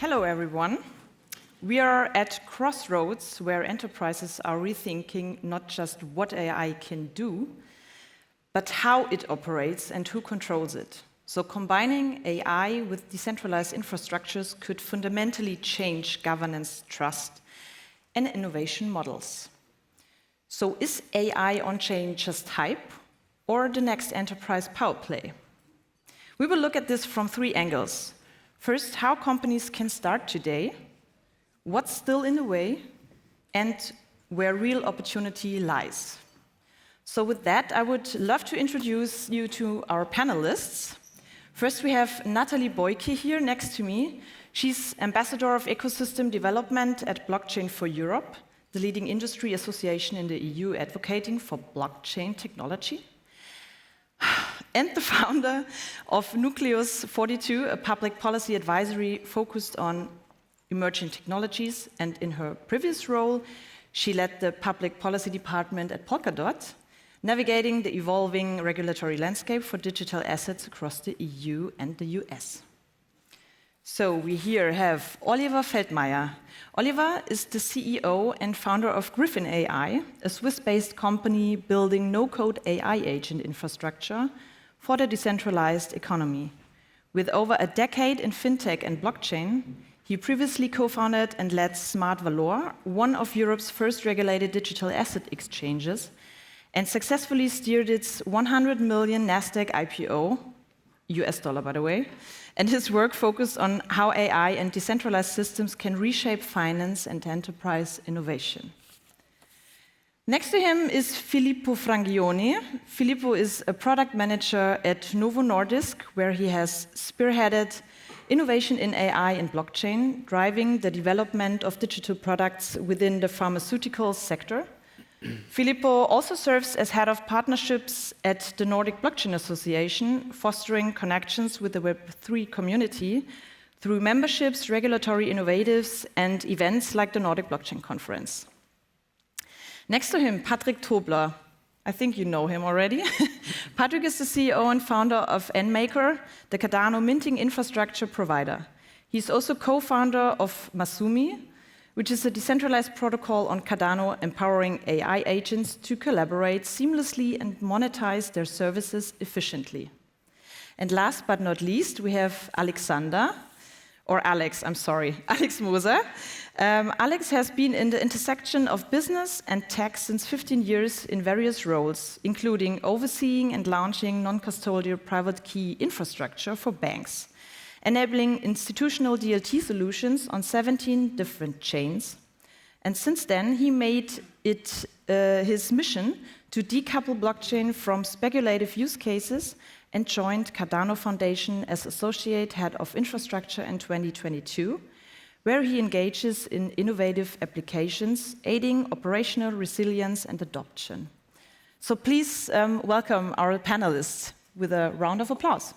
Hello, everyone. We are at crossroads where enterprises are rethinking not just what AI can do, but how it operates and who controls it. So combining AI with decentralized infrastructures could fundamentally change governance, trust, and innovation models. So is AI on-chain just hype or the next enterprise power play? We will look at this from three angles. First, how companies can start today, what's still in the way, and where real opportunity lies. So with that, I would love to introduce you to our panelists. First, we have Nathalie Boyke here next to me. She's Ambassador of Ecosystem Development at Blockchain for Europe, the leading industry association in the EU advocating for blockchain technology. And the founder of Nucleus 42, a public policy advisory focused on emerging technologies. And in her previous role, she led the public policy department at Polkadot, navigating the evolving regulatory landscape for digital assets across the EU and the US. So we here have Oliver Feldmeier. Oliver is the CEO and founder of Griffin AI, a Swiss-based company building no-code AI agent infrastructure for the decentralized economy. With over a decade in fintech and blockchain, he previously co-founded and led Smart Valor, one of Europe's first regulated digital asset exchanges, and successfully steered its 100 million Nasdaq IPO, US dollar by the way, and his work focused on how AI and decentralized systems can reshape finance and enterprise innovation. Next to him is Filippo Frangioni. Filippo is a product manager at Novo Nordisk, where he has spearheaded innovation in AI and blockchain, driving the development of digital products within the pharmaceutical sector. Filippo also serves as head of partnerships at the Nordic Blockchain Association, fostering connections with the Web3 community through memberships, regulatory innovatives, and events like the Nordic Blockchain Conference. Next to him, Patrick Tobler. I think you know him already. Patrick is the CEO and founder of NMKR, the Cardano minting infrastructure provider. He's also co-founder of Masumi, which is a decentralized protocol on Cardano empowering AI agents to collaborate seamlessly and monetize their services efficiently. And last but not least, we have Alex Moser. Alex has been in the intersection of business and tech since 15 years in various roles, including overseeing and launching non-custodial private key infrastructure for banks, enabling institutional DLT solutions on 17 different chains. And since then, he made it his mission to decouple blockchain from speculative use cases and joined Cardano Foundation as Associate Head of Infrastructure in 2022, where he engages in innovative applications, aiding operational resilience and adoption. So please welcome our panelists with a round of applause.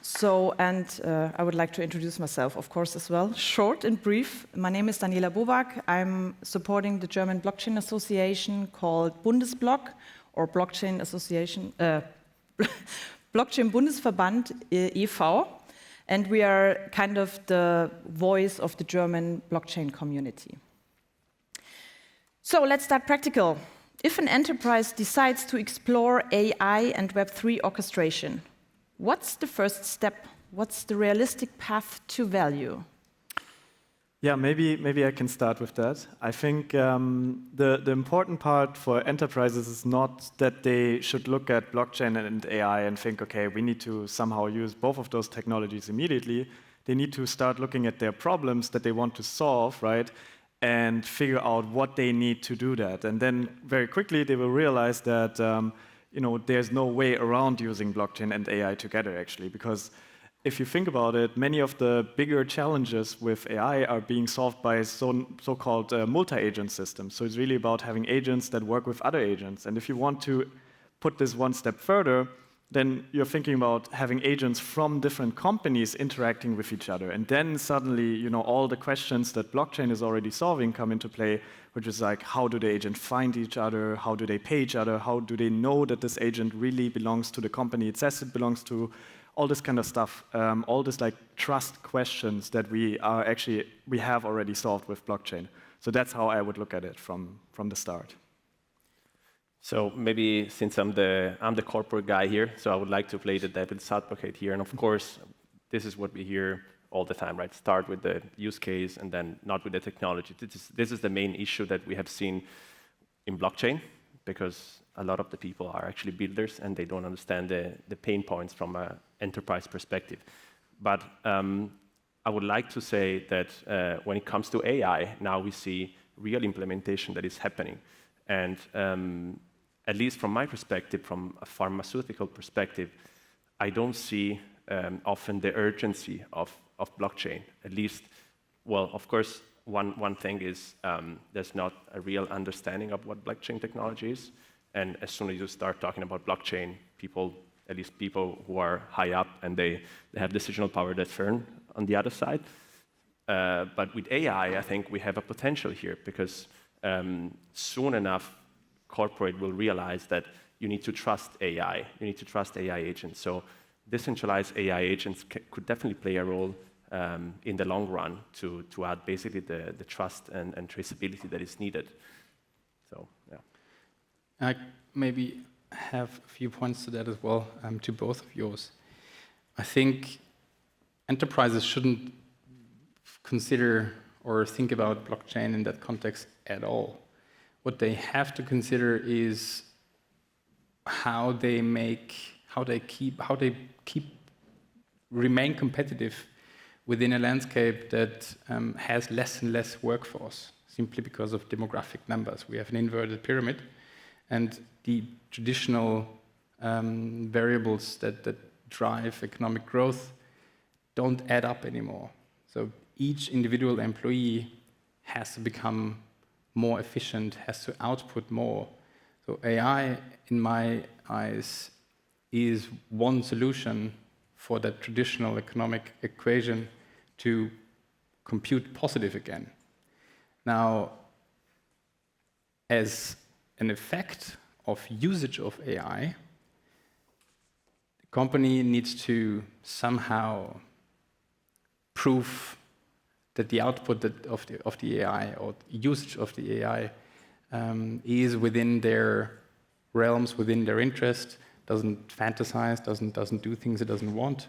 So, I would like to introduce myself, of course, as well. Short and brief, my name is Daniela Boback. I'm supporting the German blockchain association called Bundesblock, or Blockchain Association, Blockchain Bundesverband e.V., and we are kind of the voice of the German blockchain community. So let's start practical. If an enterprise decides to explore AI and Web3 orchestration, what's the first step? What's the realistic path to value? Yeah, maybe I can start with that. I think the important part for enterprises is not that they should look at blockchain and AI and think, okay, we need to somehow use both of those technologies immediately. They need to start looking at their problems that they want to solve, right? And figure out what they need to do that. And then very quickly they will realize that there's no way around using blockchain and AI together, actually, because if you think about it, many of the bigger challenges with AI are being solved by so-called multi-agent systems. So it's really about having agents that work with other agents. And if you want to put this one step further, then you're thinking about having agents from different companies interacting with each other. And then suddenly, all the questions that blockchain is already solving come into play, which is like, how do the agents find each other? How do they pay each other? How do they know that this agent really belongs to the company it says it belongs to? all this kind of stuff, all this like trust questions that we have already solved with blockchain. So that's how I would look at it from the start. So maybe since I'm the corporate guy here, so I would like to play the devil's advocate here. And of course, this is what we hear all the time, right? Start with the use case and then not with the technology. This is the main issue that we have seen in blockchain, because a lot of the people are actually builders and they don't understand the pain points from an enterprise perspective. But I would like to say that when it comes to AI, now we see real implementation that is happening. And at least from my perspective, from a pharmaceutical perspective, I don't see often the urgency of blockchain. At least, well, of course, one thing is there's not a real understanding of what blockchain technology is. And as soon as you start talking about blockchain, people, at least people who are high up and they have decisional power, that turn on the other side. But with AI, I think we have a potential here, because soon enough, corporate will realize that you need to trust AI. You need to trust AI agents. So decentralized AI agents could definitely play a role in the long run to add basically the trust and traceability that is needed. So, yeah. I maybe have a few points to that as well, to both of yours. I think enterprises shouldn't consider or think about blockchain in that context at all. What they have to consider is how they remain competitive within a landscape that has less and less workforce, simply because of demographic numbers. We have an inverted pyramid, and the traditional variables that drive economic growth don't add up anymore. So each individual employee has to become more efficient, has to output more. So AI, in my eyes, is one solution for that traditional economic equation to compute positive again. Now, as an effect of usage of AI, the company needs to somehow prove that the output of the AI or usage of the AI is within their realms, within their interest, doesn't fantasize, doesn't do things it doesn't want.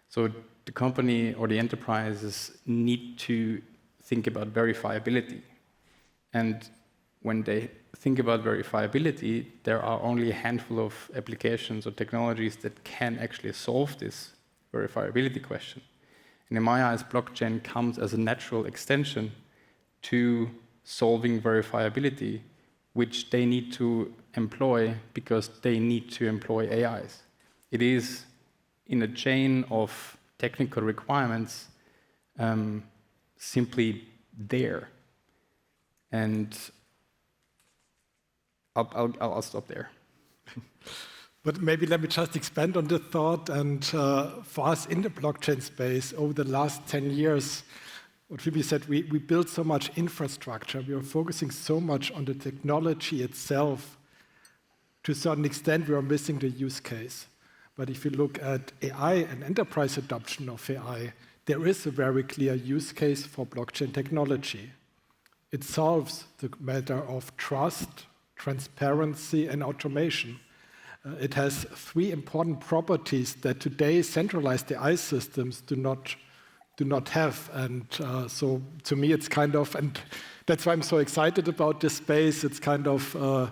So the company or the enterprises need to think about verifiability. And when they think about verifiability, there are only a handful of applications or technologies that can actually solve this verifiability question. And in my eyes, blockchain comes as a natural extension to solving verifiability, which they need to employ because they need to employ AIs. It is in a chain of technical requirements simply there. And I'll stop there. But maybe let me just expand on the thought. And for us in the blockchain space, over the last 10 years, what Filippo said, we built so much infrastructure. We are focusing so much on the technology itself. To a certain extent, we are missing the use case. But if you look at AI and enterprise adoption of AI, there is a very clear use case for blockchain technology. It solves the matter of trust, transparency, and automation. It has three important properties that today centralized AI systems do not have. And so to me, it's kind of, and that's why I'm so excited about this space. It's kind of,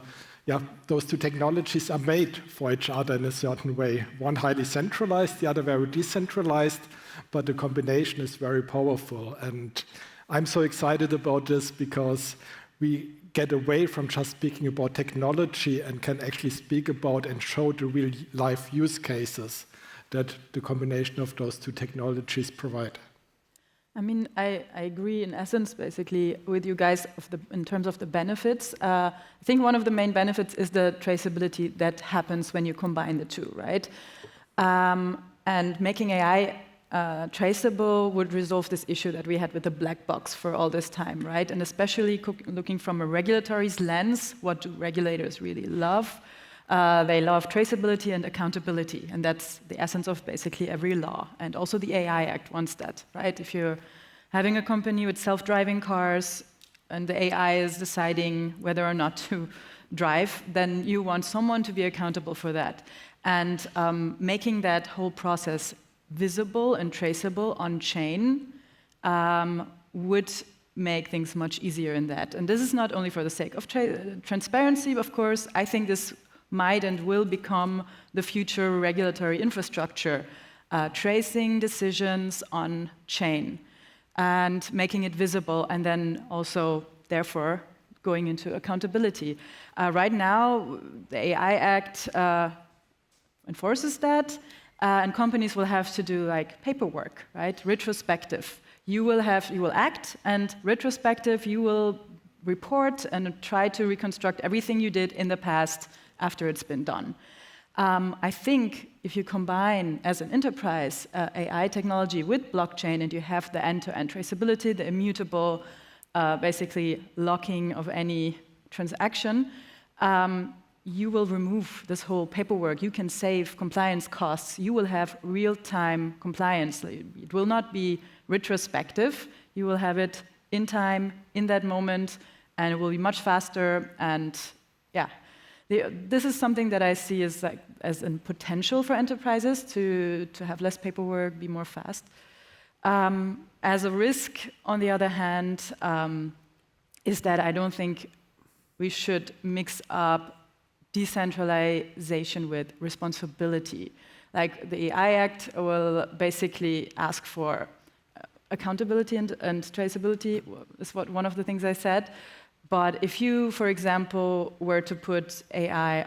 those two technologies are made for each other in a certain way. One highly centralized, the other very decentralized, but the combination is very powerful. And I'm so excited about this because we get away from just speaking about technology and can actually speak about and show the real life use cases that the combination of those two technologies provide. I mean, I agree in essence, basically, with you guys in terms of the benefits. I think one of the main benefits is the traceability that happens when you combine the two, right? And making AI traceable would resolve this issue that we had with the black box for all this time, right? And especially looking from a regulatory's lens, what do regulators really love? They love traceability and accountability, and that's the essence of basically every law. And also the AI Act wants that, right? If you're having a company with self-driving cars and the AI is deciding whether or not to drive, then you want someone to be accountable for that. And making that whole process visible and traceable on chain would make things much easier in that. And this is not only for the sake of transparency, of course. I think this might and will become the future regulatory infrastructure, tracing decisions on chain and making it visible, and then also, therefore, going into accountability. Right now, the AI Act enforces that, and companies will have to do like paperwork, right? Retrospective. You will act, and retrospective, you will report and try to reconstruct everything you did in the past after it's been done. I think if you combine, as an enterprise, AI technology with blockchain, and you have the end-to-end traceability, the immutable, basically locking of any transaction, you will remove this whole paperwork. You can save compliance costs. You will have real-time compliance. It will not be retrospective. You will have it in time, in that moment, and it will be much faster. And yeah, this is something that I see as a potential for enterprises to have less paperwork, be more fast. As a risk, on the other hand, is that I don't think we should mix up decentralization with responsibility. Like the AI Act will basically ask for accountability and traceability, is one of the things I said. But if you, for example, were to put AI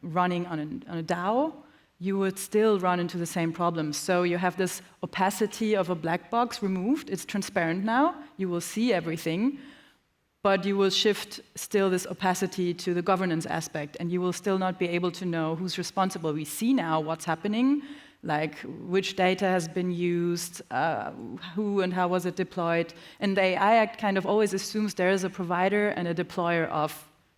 running on a DAO, you would still run into the same problems. So you have this opacity of a black box removed. It's transparent now. You will see everything. But you will shift still this opacity to the governance aspect, and you will still not be able to know who's responsible. We see now what's happening, like which data has been used, who and how was it deployed. And the AI Act kind of always assumes there is a provider and a deployer of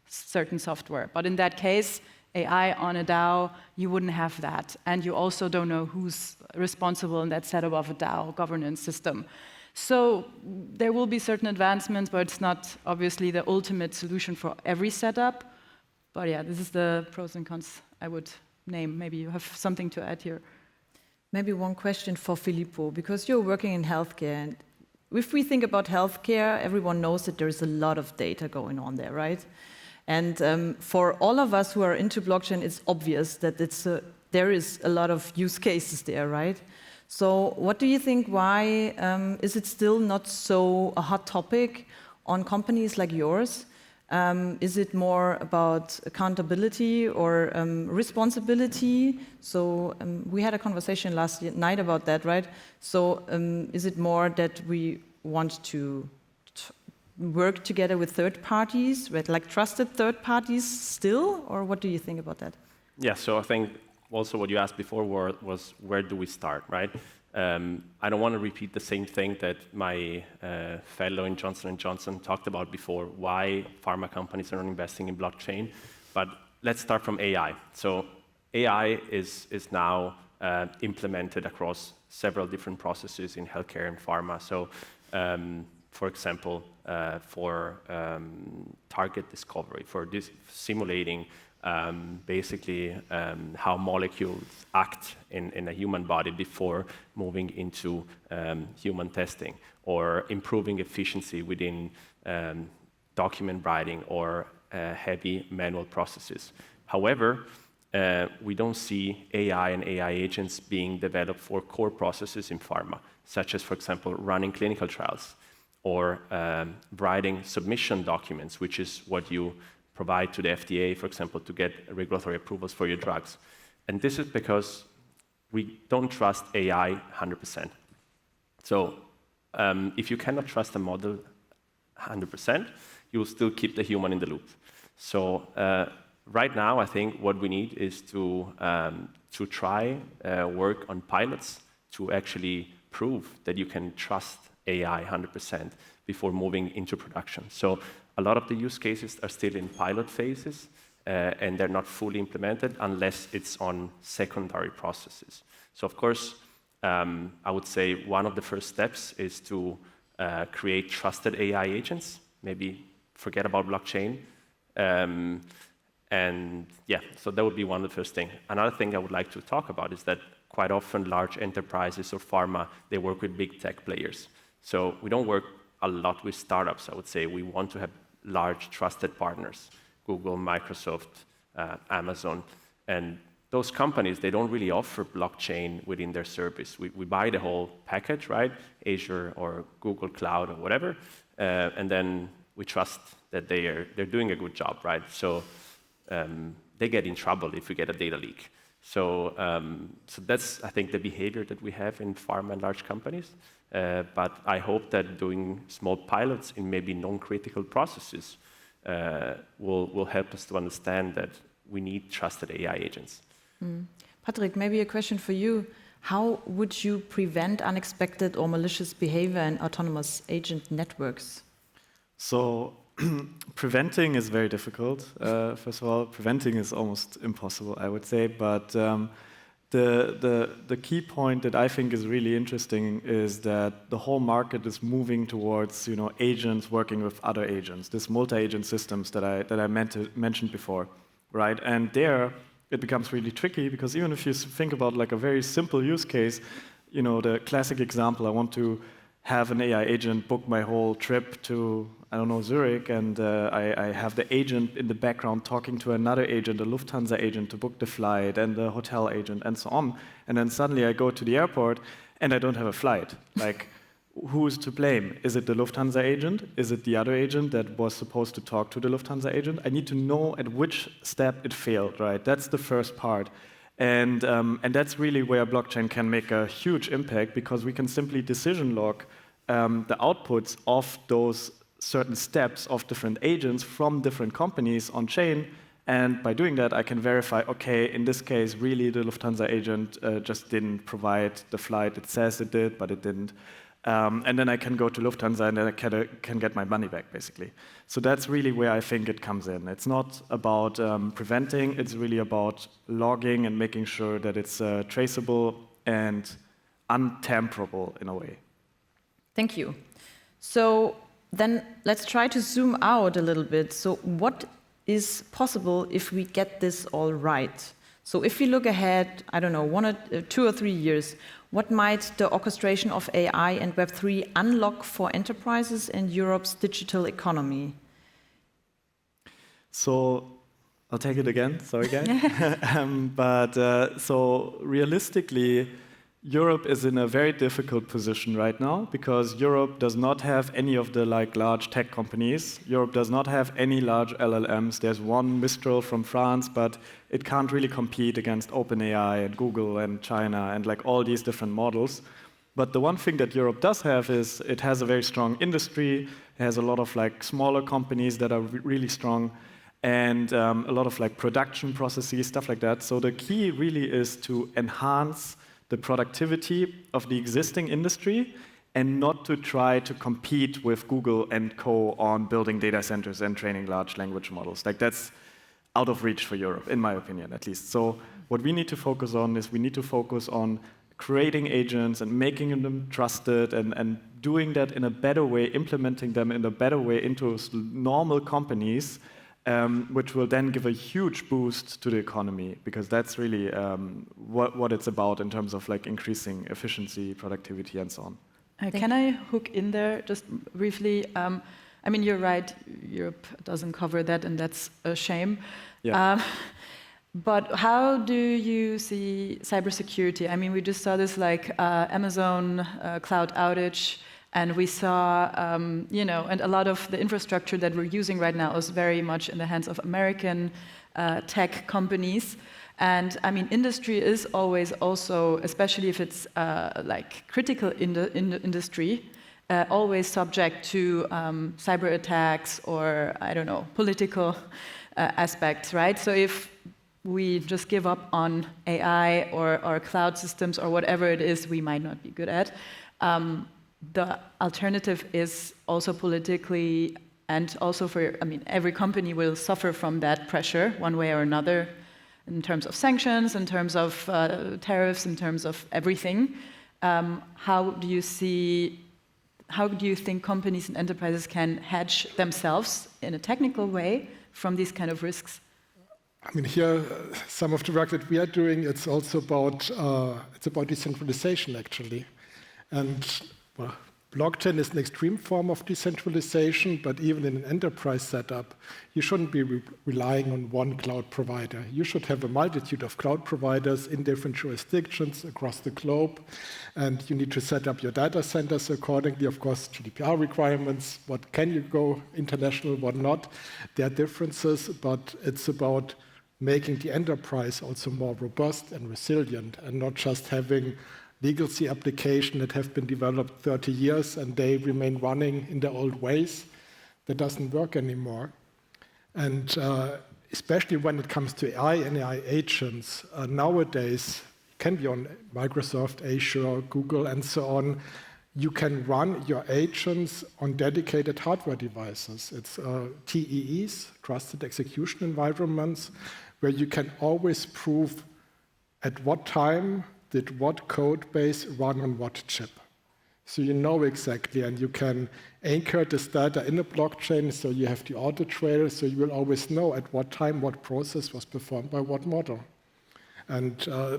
certain software. But in that case, AI on a DAO, you wouldn't have that. And you also don't know who's responsible in that setup of a DAO governance system. So there will be certain advancements, but it's not obviously the ultimate solution for every setup. But yeah, this is the pros and cons I would name. Maybe you have something to add here. Maybe one question for Filippo, because you're working in healthcare. And if we think about healthcare, everyone knows that there's a lot of data going on there, right? And for all of us who are into blockchain, it's obvious that there is a lot of use cases there, right? So what do you think, why is it still not so a hot topic on companies like yours? Is it more about accountability or responsibility? So we had a conversation last night about that, right? So is it more that we want to work together with third parties, with like trusted third parties still? Or what do you think about that? Yeah, so I think also what you asked before was where do we start, right? I don't want to repeat the same thing that my fellow in Johnson & Johnson talked about before, why pharma companies are not investing in blockchain. But let's start from AI. So AI is now implemented across several different processes in healthcare and pharma. So for example, for target discovery, for this simulating basically how molecules act in a human body before moving into human testing, or improving efficiency within document writing or heavy manual processes. However, we don't see AI and AI agents being developed for core processes in pharma, such as, for example, running clinical trials or writing submission documents, which is what you provide to the FDA, for example, to get regulatory approvals for your drugs. And this is because we don't trust AI 100%. So if you cannot trust a model 100%, you will still keep the human in the loop. So right now, I think what we need is to try work on pilots to actually prove that you can trust AI 100% before moving into production. So a lot of the use cases are still in pilot phases, and they're not fully implemented unless it's on secondary processes. So of course, I would say one of the first steps is to create trusted AI agents, maybe forget about blockchain. And yeah, so that would be one of the first things. Another thing I would like to talk about is that quite often large enterprises or pharma, they work with big tech players. So we don't work a lot with startups, I would say. We want to have large trusted partners, Google, Microsoft, Amazon. And those companies, they don't really offer blockchain within their service. We buy the whole package, right? Azure or Google Cloud or whatever. And then we trust that they're doing a good job, right? So they get in trouble if we get a data leak. So that's, I think, the behavior that we have in pharma and large companies. But I hope that doing small pilots in maybe non-critical processes will help us to understand that we need trusted AI agents. Patrick, maybe a question for you. How would you prevent unexpected or malicious behavior in autonomous agent networks? So preventing is very difficult. First of all, preventing is almost impossible, I would say. But the key point that I think is really interesting is that the whole market is moving towards agents working with other agents, this multi-agent systems that I mentioned before, right? And there it becomes really tricky because even if you think about like a very simple use case, the classic example, I want to have an AI agent book my whole trip to, I don't know, Zurich, and I have the agent in the background talking to another agent, a Lufthansa agent, to book the flight, and the hotel agent, and so on. And then suddenly I go to the airport, and I don't have a flight. Like, who's to blame? Is it the Lufthansa agent? Is it the other agent that was supposed to talk to the Lufthansa agent? I need to know at which step it failed, right? That's the first part. And that's really where blockchain can make a huge impact, because we can simply decision log the outputs of those certain steps of different agents from different companies on chain. And by doing that, I can verify, okay, in this case, really the Lufthansa agent just didn't provide the flight. It says it did, but it didn't. And then I can go to Lufthansa and then I can get my money back, basically. So that's really where I think it comes in. It's not about preventing, it's really about logging and making sure that it's traceable and untamperable in a way. Thank you. So then let's try to zoom out a little bit. So what is possible if we get this all right? So if we look ahead, I don't know, 2 or 3 years, what might the orchestration of AI and Web3 unlock for enterprises in Europe's digital economy? So I'll take it again, sorry guys. So realistically, Europe is in a very difficult position right now because Europe does not have any of the large tech companies. Europe does not have any large LLMs. There's one Mistral from France, but it can't really compete against OpenAI and Google and China and all these different models. But the one thing that Europe does have is it has a very strong industry. It has a lot of smaller companies that are really strong, and a lot of production processes, stuff like that. So the key really is to enhance the productivity of the existing industry and not to try to compete with Google and co on building data centers and training large language models. That's out of reach for Europe, in my opinion, at least. So what we need to focus on is we need to focus on creating agents and making them trusted and doing that in a better way, implementing them in a better way into normal companies, which will then give a huge boost to the economy, because that's really what it's about in terms of increasing efficiency, productivity, and so on. Can I hook in there just briefly? I mean, you're right, Europe doesn't cover that, and that's a shame. Yeah. But how do you see cybersecurity? I mean, we just saw this Amazon cloud outage. And we saw, and a lot of the infrastructure that we're using right now is very much in the hands of American tech companies. And I mean, industry is always also, especially if it's critical industry, always subject to cyber attacks or, I don't know, political aspects, right? So if we just give up on AI or cloud systems or whatever it is we might not be good at, the alternative is also politically and also for, I mean, every company will suffer from that pressure one way or another, in terms of sanctions, in terms of tariffs, in terms of everything. How do you think companies and enterprises can hedge themselves in a technical way from these kind of risks? I mean, here, some of the work that we are doing, it's also about decentralization, actually. And well, blockchain is an extreme form of decentralization, but even in an enterprise setup, you shouldn't be relying on one cloud provider. You should have a multitude of cloud providers in different jurisdictions across the globe, and you need to set up your data centers accordingly. Of course, GDPR requirements, what can you go international, what not. There are differences, but it's about making the enterprise also more robust and resilient, and not just having legacy applications that have been developed 30 years and they remain running in their old ways. That doesn't work anymore. And especially when it comes to AI and AI agents, nowadays, it can be on Microsoft, Azure, Google, and so on. You can run your agents on dedicated hardware devices. It's TEEs, Trusted Execution Environments, where you can always prove at what time did what code base run on what chip. So you know exactly, and you can anchor this data in a blockchain, so you have the audit trail, so you will always know at what time what process was performed by what model. And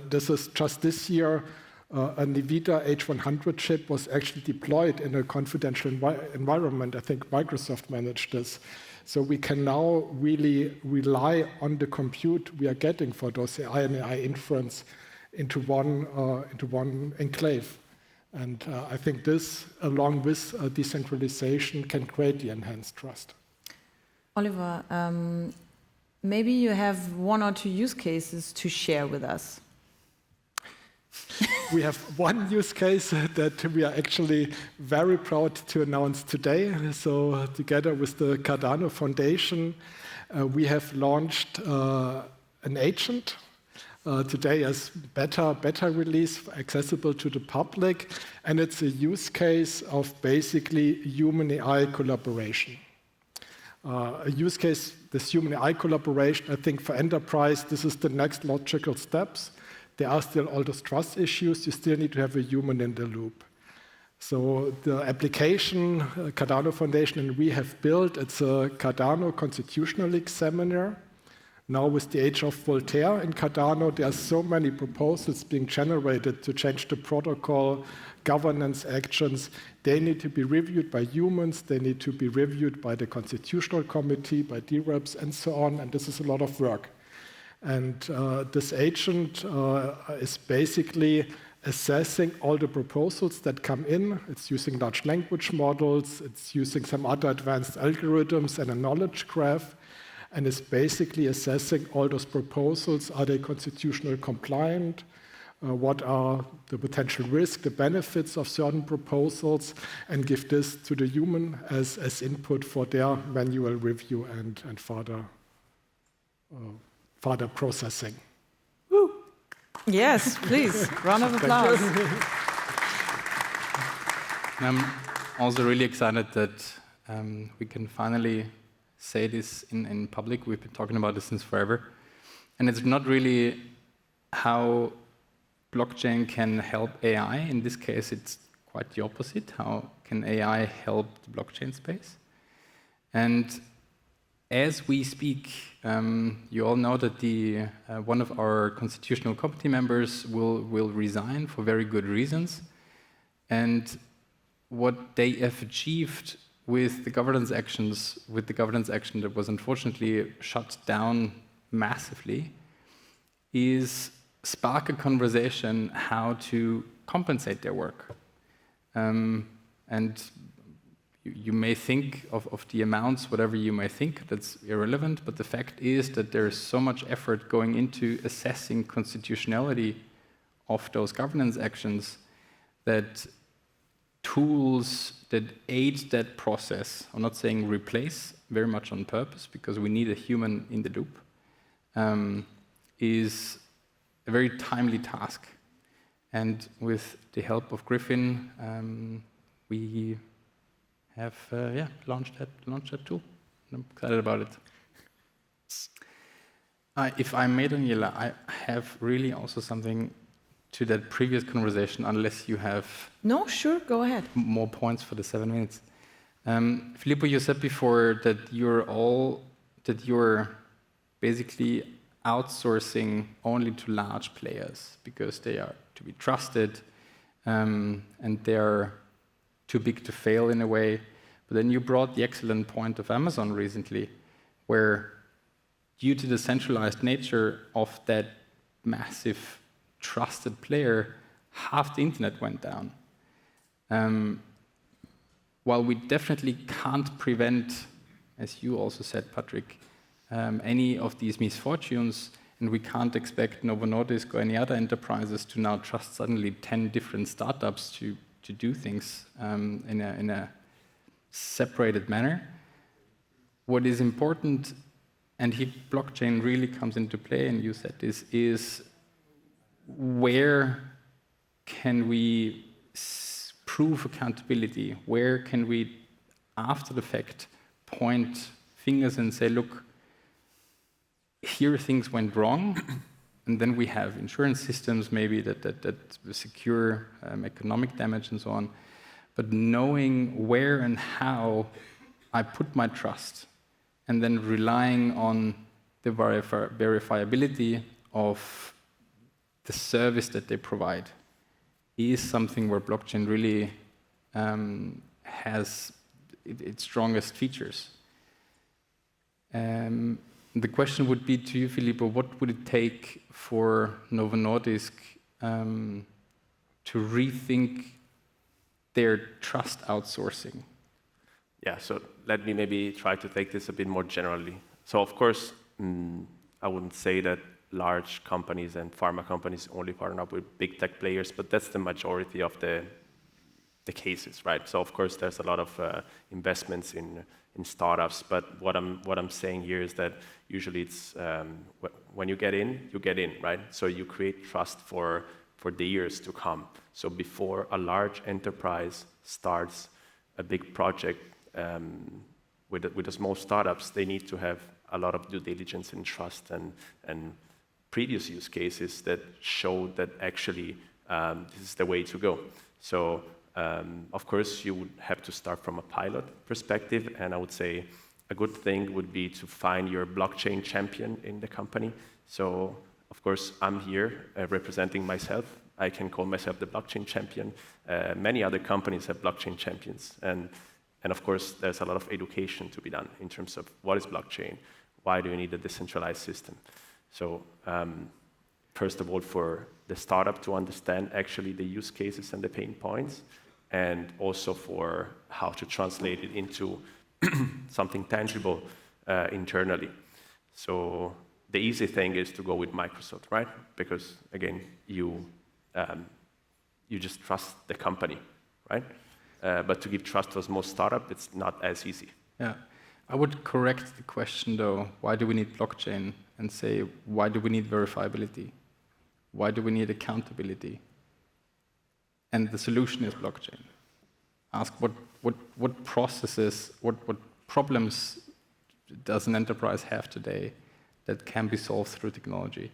this is just this year, a NVIDIA H100 chip was actually deployed in a confidential environment. I think Microsoft managed this. So we can now really rely on the compute we are getting for those AI and AI inference into one enclave. And I think this, along with decentralization, can greatly enhance trust. Oliver, maybe you have one or two use cases to share with us. We have one use case that we are actually very proud to announce today. So together with the Cardano Foundation, we have launched an agent today as beta release, human to the public, and it's a use case of basically human AI collaboration. A use case, this human AI collaboration, I think for enterprise, this is the next logical steps. There are still all those trust issues. You still need to have a human in the loop. So the application Cardano Foundation and we have built, it's a Cardano Constitutional Examiner. Now with the age of Voltaire in Cardano, there are so many proposals being generated to change the protocol, governance actions. They need to be reviewed by humans. They need to be reviewed by the Constitutional Committee, by DREPs, and so on. And this is a lot of work. And this agent is basically assessing all the proposals that come in. It's using large language models. It's using some other advanced algorithms and a knowledge graph. And it's basically assessing all those proposals. Are they constitutionally compliant? What are the potential risks, the benefits of certain proposals? And give this to the human as input for their manual review and further processing. Woo. Yes, please. Round of applause. I'm also really excited that we can finally say this in public. We've been talking about this since forever. And it's not really how blockchain can help AI. In this case, it's quite the opposite. How can AI help the blockchain space? And as we speak, you all know that one of our constitutional committee members will resign for very good reasons. And what they have achieved with the governance action that was unfortunately shut down massively, is spark a conversation how to compensate their work. And you may think of the amounts, whatever you may think, that's irrelevant, but the fact is that there's so much effort going into assessing constitutionality of those governance actions that tools that aid that process, I'm not saying replace, very much on purpose, because we need a human in the loop, is a very timely task. And with the help of Griffin, we have launched that tool. I'm excited about it. If I may, Daniela, I have really also something to that previous conversation, unless you have No, sure, go ahead. more points for the 7 minutes. Filippo, you said before that you're basically outsourcing only to large players because they are to be trusted, and they're too big to fail in a way. But then you brought the excellent point of Amazon recently, where due to the centralized nature of that massive trusted player, half the internet went down. While we definitely can't prevent, as you also said, Patrick, any of these misfortunes, and we can't expect Novo Nordisk or any other enterprises to now trust suddenly 10 different startups to do things in a separated manner. What is important, and here blockchain really comes into play, and you said this, is where can we prove accountability? Where can we, after the fact, point fingers and say, look, here things went wrong, and then we have insurance systems maybe that secure economic damage and so on. But knowing where and how I put my trust, and then relying on the verifiability of the service that they provide, is something where blockchain really has its strongest features. The question would be to you, Filippo, what would it take for Novo Nordisk to rethink their trust outsourcing? Yeah, so let me maybe try to take this a bit more generally. So of course, I wouldn't say that large companies and pharma companies only partner up with big tech players, but that's the majority of the cases, right? So of course, there's a lot of investments in startups, but what I'm saying here is that usually it's when you get in, right? So you create trust for the years to come. So before a large enterprise starts a big project with the small startups, they need to have a lot of due diligence and trust and previous use cases that show that actually this is the way to go. So of course, you would have to start from a pilot perspective, and I would say a good thing would be to find your blockchain champion in the company. So of course, I'm here representing myself. I can call myself the blockchain champion. Many other companies have blockchain champions, and of course, there's a lot of education to be done in terms of what is blockchain, why do you need a decentralized system. So first of all, for the startup to understand actually the use cases and the pain points, and also for how to translate it into something tangible internally. So the easy thing is to go with Microsoft, right? Because again, you just trust the company, right? But to give trust to a small startup, it's not as easy. Yeah, I would correct the question though, why do we need blockchain? And say, why do we need verifiability? Why do we need accountability? And the solution is blockchain. Ask what processes, what problems does an enterprise have today that can be solved through technology?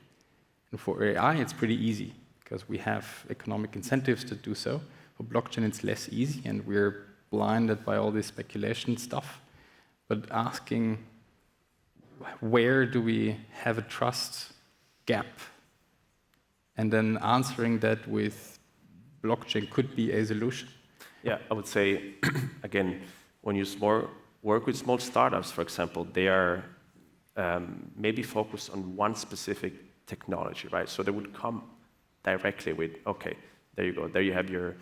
And for AI, it's pretty easy because we have economic incentives to do so. For blockchain, it's less easy, and we're blinded by all this speculation stuff. But asking, where do we have a trust gap? And then answering that with blockchain could be a solution. Yeah, I would say, again, when you work with small startups, for example, they are maybe focused on one specific technology, right? So they would come directly with, okay, there you go, there you have your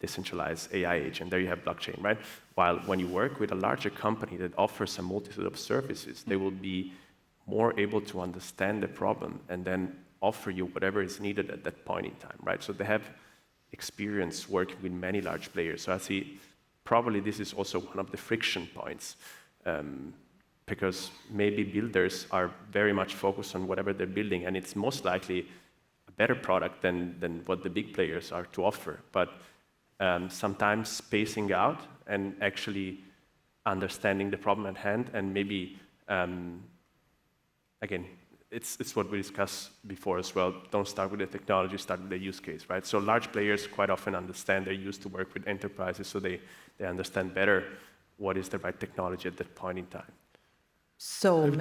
decentralized AI agent, there you have blockchain, right? While when you work with a larger company that offers a multitude of services, they will be more able to understand the problem and then offer you whatever is needed at that point in time, right? So they have experience working with many large players. So I see probably this is also one of the friction points, because maybe builders are very much focused on whatever they're building, and it's most likely a better product than what the big players are to offer. But sometimes spacing out and actually understanding the problem at hand, and maybe, again, it's what we discussed before as well. Don't start with the technology, start with the use case, right? So large players quite often understand, they're used to work with enterprises, so they understand better what is the right technology at that point in time. So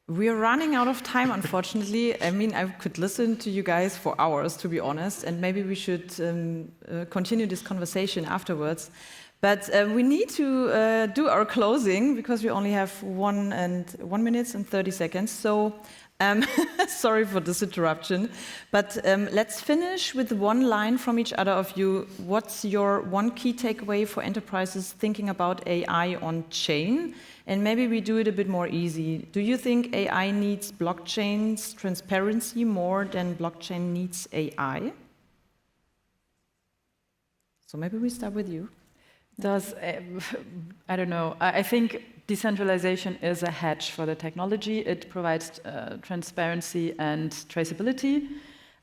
we're running out of time, unfortunately. I mean, I could listen to you guys for hours, to be honest, and maybe we should continue this conversation afterwards. But we need to do our closing because we only have 1 minute and 30 seconds. So sorry for this interruption. But let's finish with one line from each other of you. What's your one key takeaway for enterprises thinking about AI on chain? And maybe we do it a bit more easy. Do you think AI needs blockchain's transparency more than blockchain needs AI? So maybe we start with you. I don't know. I think decentralization is a hedge for the technology. It provides transparency and traceability.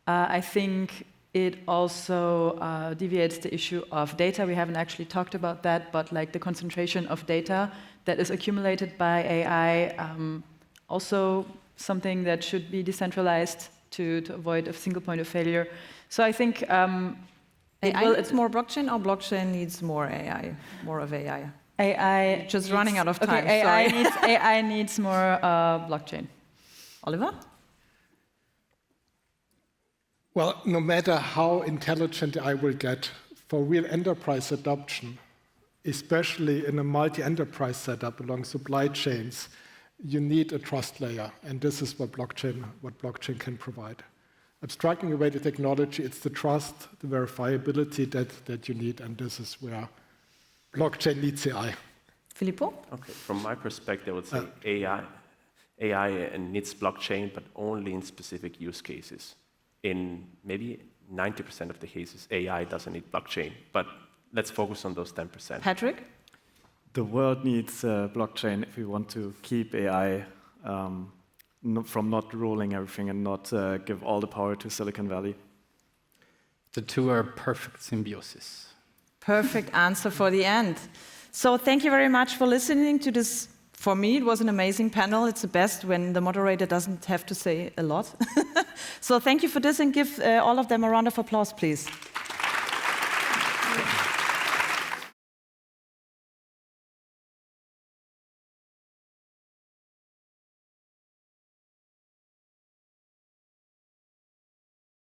I think it also deviates the issue of data. We haven't actually talked about that, but like the concentration of data that is accumulated by AI, also something that should be decentralized to avoid a single point of failure. So I think AI needs more blockchain, or blockchain needs more AI, more of AI? AI just needs, running out of time. Okay, sorry. AI needs more blockchain. Oliver? Well, no matter how intelligent AI will get, for real enterprise adoption, especially in a multi-enterprise setup along supply chains, you need a trust layer, and this is what blockchain can provide. Abstracting away the technology, it's the trust, the verifiability that you need, and this is where blockchain needs AI. Filippo? Okay, from my perspective, I would say AI needs blockchain, but only in specific use cases. In maybe 90% of the cases, AI doesn't need blockchain, but let's focus on those 10%. Patrick? The world needs blockchain if we want to keep AI from not ruling everything and not give all the power to Silicon Valley. The two are perfect symbiosis. Perfect answer for the end. So thank you very much for listening to this. For me, it was an amazing panel. It's the best when the moderator doesn't have to say a lot. So thank you for this, and give all of them a round of applause, please.